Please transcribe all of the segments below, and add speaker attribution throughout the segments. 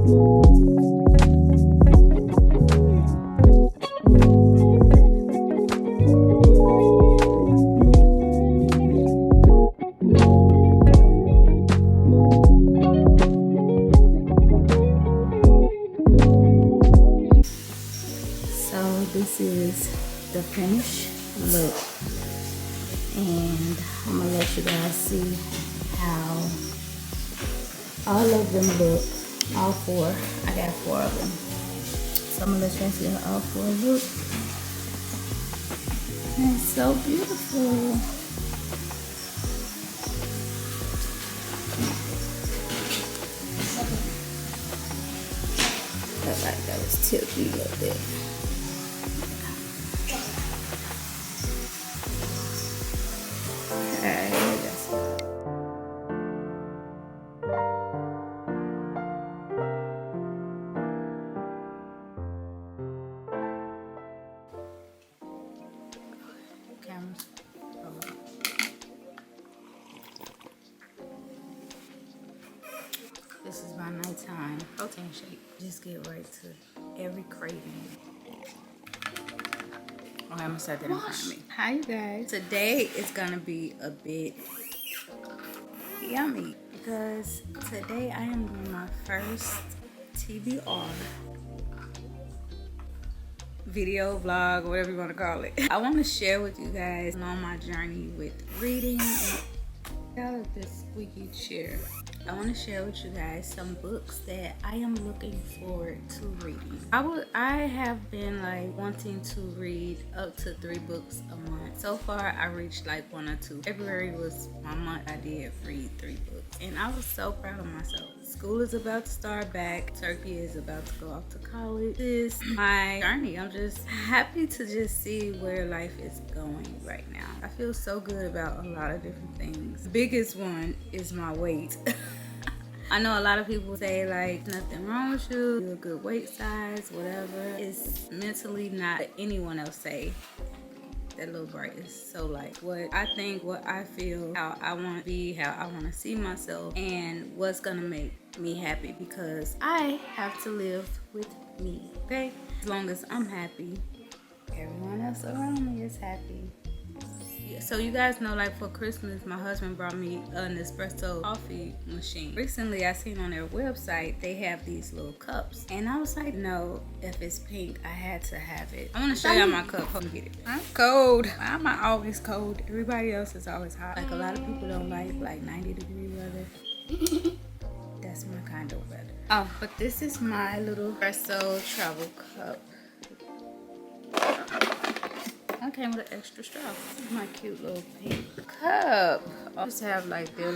Speaker 1: This is the finished look, and I'm gonna let you guys see how all of them look. All four. I got 4 of them, so I'm gonna let you guys see how all 4 look. And it's so beautiful. Felt like that was tilted a little bit. This is my nighttime protein shake. Just get right to every craving. Okay, I'm gonna set that in front of me. Hi, you guys. Today is gonna be a bit yummy because today I am doing my first TBR video, vlog, whatever you want to call it. I want to share with you guys on my journey with reading. Out of this squeaky chair, I want to share with you guys some books that I am looking forward to reading. I have been like wanting to read up to 3 books a month. So far I reached like 1 or 2. February was my month I did read 3 books, and I was so proud of myself. School is about to start back. Turkey is about to go off to college. This is my journey. I'm just happy to just see where life is going right now. I feel so good about a lot of different things. The biggest one is my weight. I know a lot of people say like nothing wrong with you, you're a good weight size, whatever. It's mentally not what anyone else say. That little bright is so like what I think, what I feel, how I want to be, how I want to see myself, and what's gonna make me happy, because I have to live with me, okay? As long as I'm happy, everyone else around me is happy. So you guys know, like for Christmas, my husband brought me an espresso coffee machine. Recently, I seen on their website, they have these little cups. And I was like, no, if it's pink, I had to have it. I want to show y'all my cup. Hold on, get it. I'm cold. Why am I always cold? Everybody else is always hot. Like a lot of people don't like 90-degree weather. That's my kind of weather. Oh, but this is my little espresso travel cup. I came with an extra straw. This is my cute little pink cup. I just have like their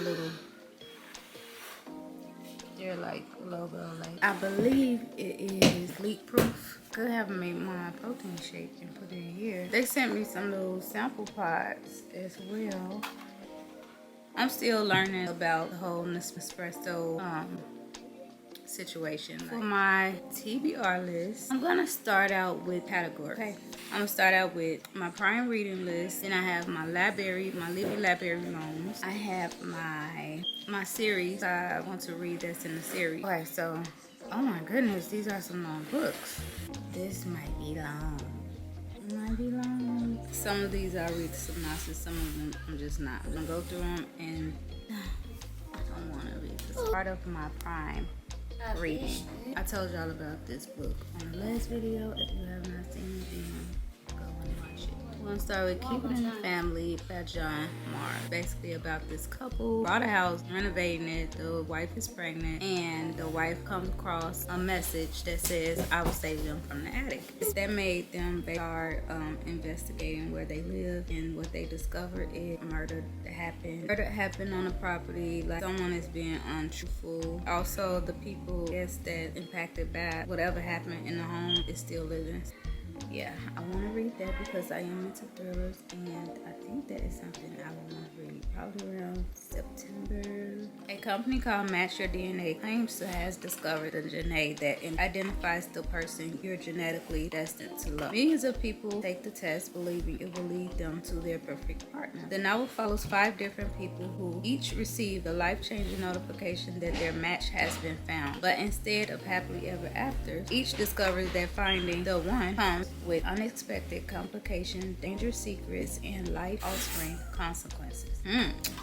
Speaker 1: like logo. Like I believe it is leak proof. Could have made my protein shake and put it in here. They sent me some little sample pods as well. I'm still learning about the whole Nespresso situation. For my TBR list, I'm gonna start out with category. Okay. I'm gonna start out with my prime reading list. Then I have my library, my living library rooms. I have my series I want to read that's in the series. Okay, so oh my goodness, these are some long books. This might be long. It might be long. Some of these I'll read the synopsis, some of them I'm just not. I'm gonna go through them, and I don't wanna read this. Part of my prime reading. I told y'all about this book on the last video. If you have not seen it, then go and watch it. We're gonna start with Keeping in the Family by John Marr. Basically about this couple bought a house, renovating it. The wife is pregnant, and the wife comes across a message that says, I will save them from the attic. That made them start investigating where they live, and what they discovered is murder happened on the property. Like someone is being untruthful. Also, the people, I guess, that impacted by whatever happened in the home is still living. Yeah, I want to read that because I am into thrillers, and I think that is something I would want to read probably around September. A company called Match Your DNA claims to has discovered the DNA that identifies the person you're genetically destined to love. Millions of people take the test, believing it will lead them to their perfect partner. The novel follows 5 different people who each receive the life-changing notification that their match has been found. But instead of happily ever after, each discovers that finding the one comes with unexpected complications, dangerous secrets, and life-altering consequences.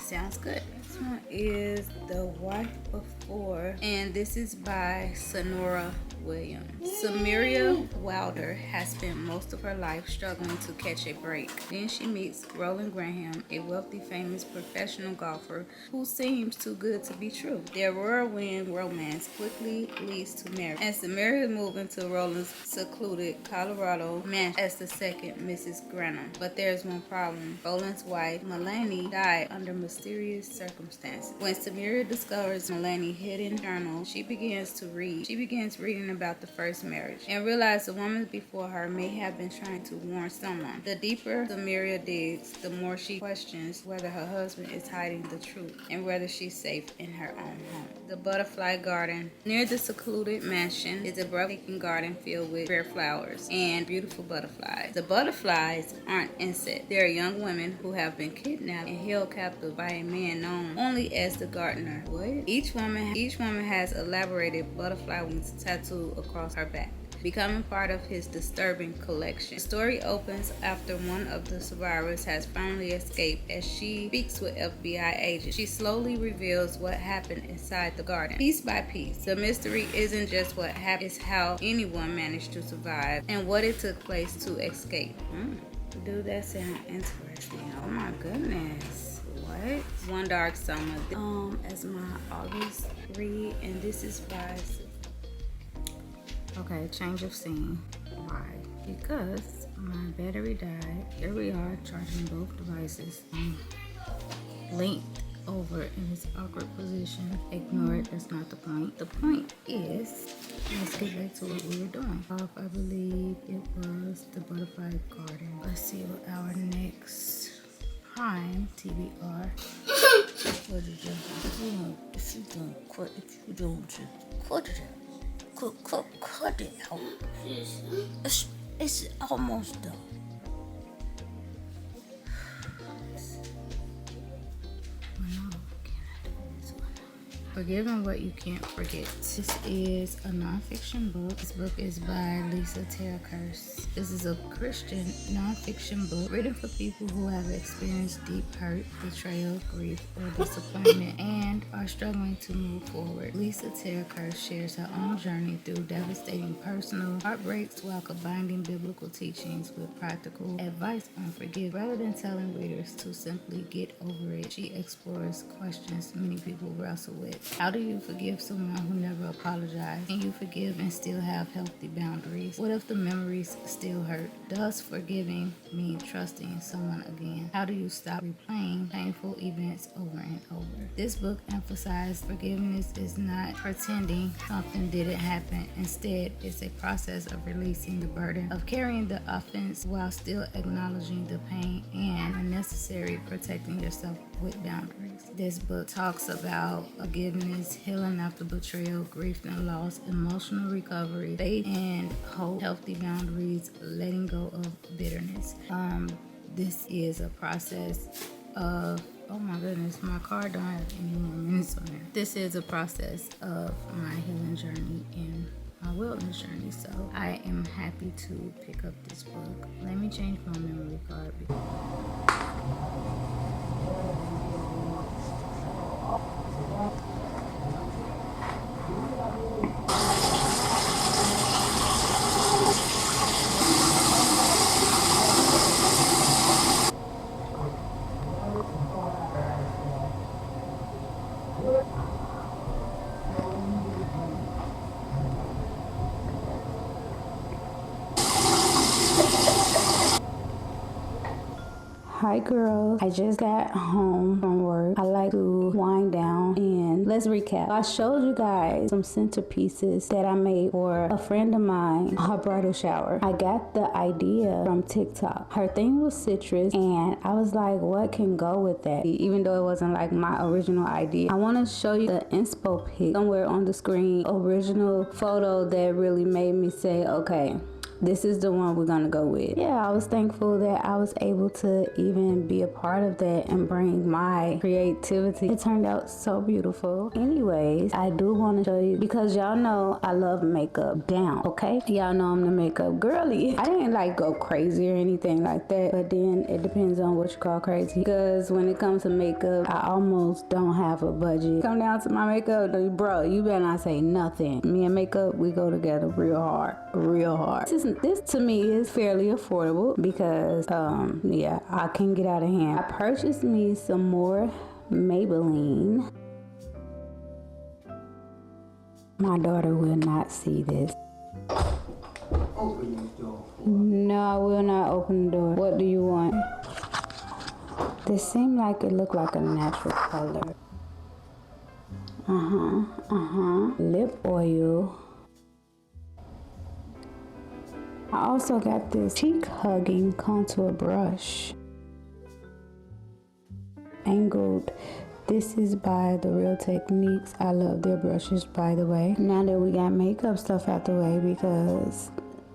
Speaker 1: Sounds good. This one is The Wife Before, and this is by Sonora Williams. Samaria Wilder has spent most of her life struggling to catch a break. Then she meets Roland Graham, a wealthy, famous professional golfer who seems too good to be true. Their whirlwind romance quickly leads to marriage, and Samaria moves into Roland's secluded Colorado mansion as the second Mrs. Granum. But there's one problem. Roland's wife, Melanie, died under mysterious circumstances. When Samaria discovers Melanie's hidden journal, she begins reading about the first marriage and realizes the woman before her may have been trying to warn someone. The deeper Samaria digs, the more she questions whether her husband is hiding the truth and whether she's safe in her own home. The Butterfly Garden. Near the secluded mansion is a breathtaking garden filled with rare flowers and beautiful butterflies. The butterflies aren't insects. They are young women who have been kidnapped and held captive by a man known only as the gardener. What? Each woman has elaborated butterfly wings tattooed across her back, becoming part of his disturbing collection. The story opens after one of the survivors has finally escaped. As she speaks with FBI agents, she slowly reveals what happened inside the garden. Piece by piece, the mystery isn't just what happened, it's how anyone managed to survive and what it took place to escape. Dude, that sounds interesting. Oh my goodness. What? One Dark Summer. As my August read, and this is by... Okay, change of scene. Why? Because my battery died. Here we are charging both devices. Linked over in this awkward position. Ignore it, that's not the point. The point is, let's get back to what we were doing. I believe it was the Butterfly Garden. Let's see what our next Prime TBR. What did you do? If you don't cut it out. Cut it out. It's almost done. Forgiving What You Can't Forget. This is a nonfiction book. This book is by Lisa Terrakurse. This is a Christian nonfiction book written for people who have experienced deep hurt, betrayal, grief, or disappointment and are struggling to move forward. Lisa Terrakurse shares her own journey through devastating personal heartbreaks while combining biblical teachings with practical advice on forgiveness. Rather than telling readers to simply get over it, she explores questions many people wrestle with. How do you forgive someone who never apologized? Can you forgive and still have healthy boundaries? What if the memories still hurt? Does forgiving mean trusting someone again? How do you stop replaying painful events over and over? This book emphasizes forgiveness is not pretending something didn't happen. Instead, it's a process of releasing the burden of carrying the offense while still acknowledging the pain and, when necessary, protecting yourself with boundaries. This book talks about forgiveness, healing after betrayal, grief and loss, emotional recovery, faith and hope, healthy boundaries, letting go of bitterness. This is a process of, oh my goodness, my car don't have any more minutes on it. This is a process of my healing journey and my wellness journey, so I am happy to pick up this book. Let me change my memory card. Hi girl, I just got home from work. I like to wind down and let's recap. I showed you guys some centerpieces that I made for a friend of mine, her bridal shower. I got the idea from TikTok. Her thing was citrus and I was like, what can go with that? Even though it wasn't like my original idea. I want to show you the inspo pic somewhere on the screen, original photo that really made me say, okay, this is the one we're gonna go with. Yeah, I was thankful that I was able to even be a part of that and bring my creativity. It turned out so beautiful. Anyways, I do want to show you because y'all know I love makeup down, okay? Y'all know I'm the makeup girly. I didn't like go crazy or anything like that, but then it depends on what you call crazy. Because when it comes to makeup, I almost don't have a budget. Come down to my makeup, bro, you better not say nothing. Me and makeup, we go together real hard, real hard. This to me is fairly affordable because yeah, I can get out of hand. I purchased me some more Maybelline. My daughter will not see this.
Speaker 2: Open this door.
Speaker 1: No, I will not open the door. What do you want? This seemed like it looked like a natural color. Lip oil. I also got this cheek hugging contour brush. Angled. This is by The Real Techniques. I love their brushes, by the way. Now that we got makeup stuff out the way, because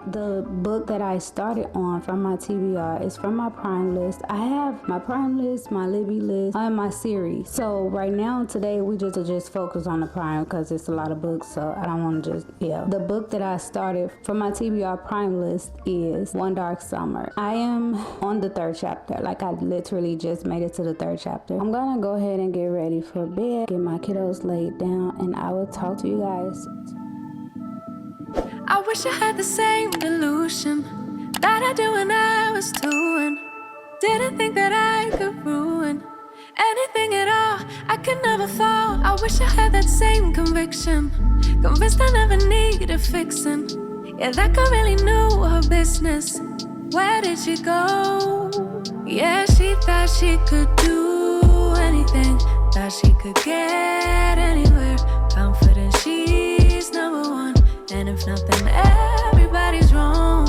Speaker 1: the book that I started on from my TBR is from my Prime list. I have my Prime list, my Libby list, and my series. So right now, today, we just focus on the Prime because it's a lot of books, so I don't want to just, yeah. The book that I started from my TBR Prime list is One Dark Summer. I am on the 3rd chapter. Like, I literally just made it to the 3rd chapter. I'm gonna go ahead and get ready for bed, get my kiddos laid down, and I will talk to you guys.
Speaker 3: I wish I had the same delusion that I do when I was doing. Didn't think that I could ruin anything at all. I could never fall. I wish I had that same conviction, convinced I never needed fixing. Yeah, that girl really knew her business. Where did she go? Yeah, she thought she could do anything, thought she could get anywhere. Confident she's number one. And if nothing, everybody's wrong.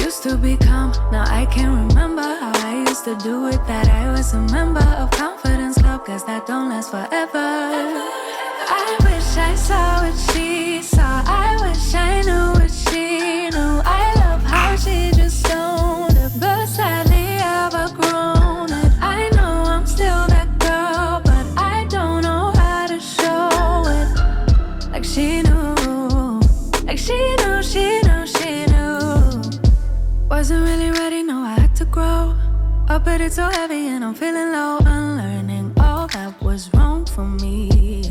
Speaker 3: Used to be calm, now I can't remember how I used to do it. That I was a member of Confidence Club, cause that don't last forever. I wish I saw what she saw. I wish I knew what she knew. I love how she just owned it, but sadly I've outgrown it. I know I'm still that girl, but I don't know how to show it. Like she knew. Like she knew, she knew, she knew. Wasn't really ready, no, I had to grow up, but it's so heavy and I'm feeling low. Unlearning all that was wrong for me.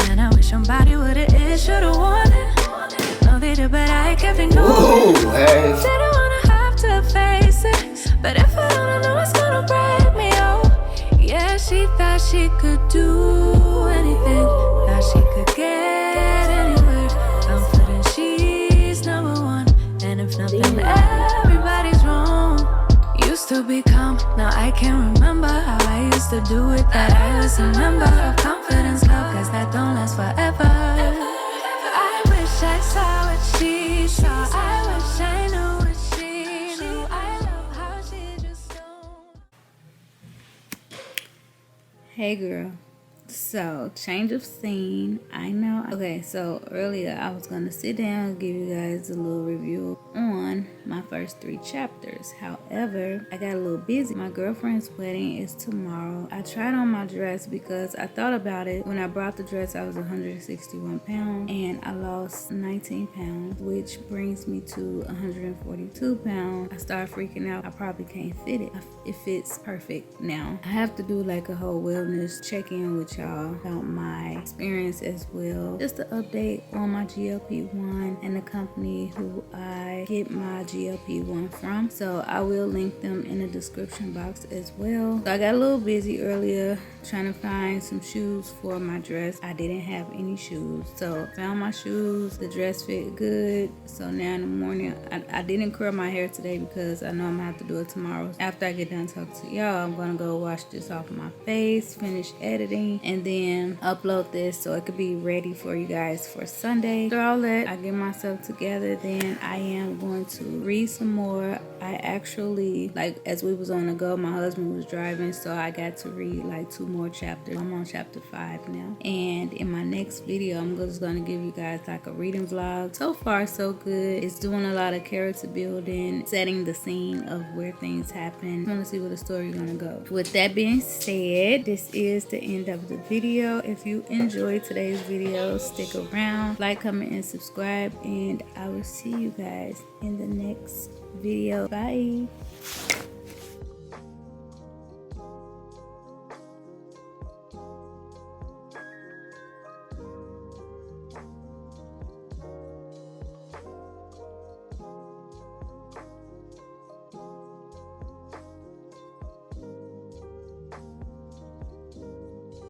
Speaker 3: And I wish somebody would've should've warned it. No, they did, but I kept ignoring it.
Speaker 2: Hey.
Speaker 3: Didn't wanna have to face it, but if I don't, I know it's gonna break me, oh. Yeah, she thought she could do anything, thought she could get anywhere. Confident she's number one, and if nothing, everybody's wrong. Used to be calm, now I can't remember how I used to do it. That I was a member of Confidence Club, cause that don't last forever. I wish I saw what she saw. I wish I knew what she knew. I love how she just don't.
Speaker 1: Hey girl. So, change of scene. I know. Okay, so earlier I was going to sit down and give you guys a little review on my first 3 chapters. However, I got a little busy. My girlfriend's wedding is tomorrow. I tried on my dress because I thought about it. When I brought the dress, I was 161 pounds and I lost 19 pounds, which brings me to 142 pounds. I started freaking out. I probably can't fit it. It fits perfect now. I have to do like a whole wellness check-in with y'all about my experience as well. Just an update on my GLP-1 and the company who I get my GLP-1 from. So I will link them in the description box as well. So I got a little busy earlier trying to find some shoes for my dress. I didn't have any shoes, so found my shoes. The dress fit good. So now in the morning, I didn't curl my hair today because I know I'm gonna have to do it tomorrow. After I get done talking to y'all, I'm gonna go wash this off my face, finish editing, and then upload this so it could be ready for you guys for Sunday. After all that, I get myself together, then I am going to read some more. I actually, like, as we was on the go, my husband was driving, so I got to read like 2 more chapters. I'm on chapter 5 now, and in my next video I'm just gonna give you guys like a reading vlog. So far so good. It's doing a lot of character building, setting the scene of where things happen. I want to see where the story is gonna go. With that being said, this is the end of the video. If you enjoyed today's video, stick around, like, comment, and subscribe, and I will see you guys in the next video. Bye.